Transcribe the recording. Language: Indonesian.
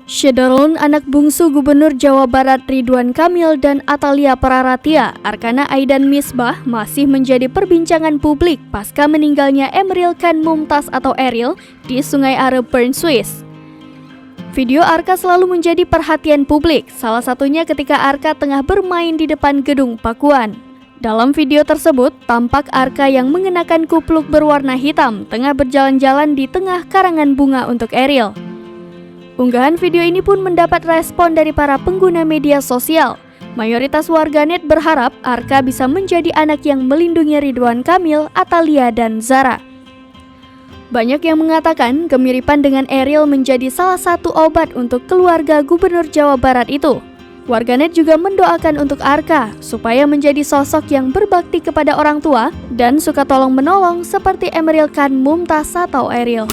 Syederlun, anak bungsu Gubernur Jawa Barat Ridwan Kamil dan Atalia Praratia, Arkana Aidan Misbah, masih menjadi perbincangan publik pasca meninggalnya Emeril Khan Mumtaz atau Eril di Sungai Are, Bern, Swiss. Video Arka selalu menjadi perhatian publik, salah satunya ketika Arka tengah bermain di depan gedung Pakuan. Dalam video tersebut, tampak Arka yang mengenakan kupluk berwarna hitam tengah berjalan-jalan di tengah karangan bunga untuk Eril. Unggahan video ini pun mendapat respon dari para pengguna media sosial. Mayoritas warganet berharap Arka bisa menjadi anak yang melindungi Ridwan Kamil, Atalia, dan Zara. Banyak yang mengatakan kemiripan dengan Eril menjadi salah satu obat untuk keluarga Gubernur Jawa Barat itu. Warganet juga mendoakan untuk Arka supaya menjadi sosok yang berbakti kepada orang tua dan suka tolong-menolong seperti Emeril Khan Mumtaz atau Eril.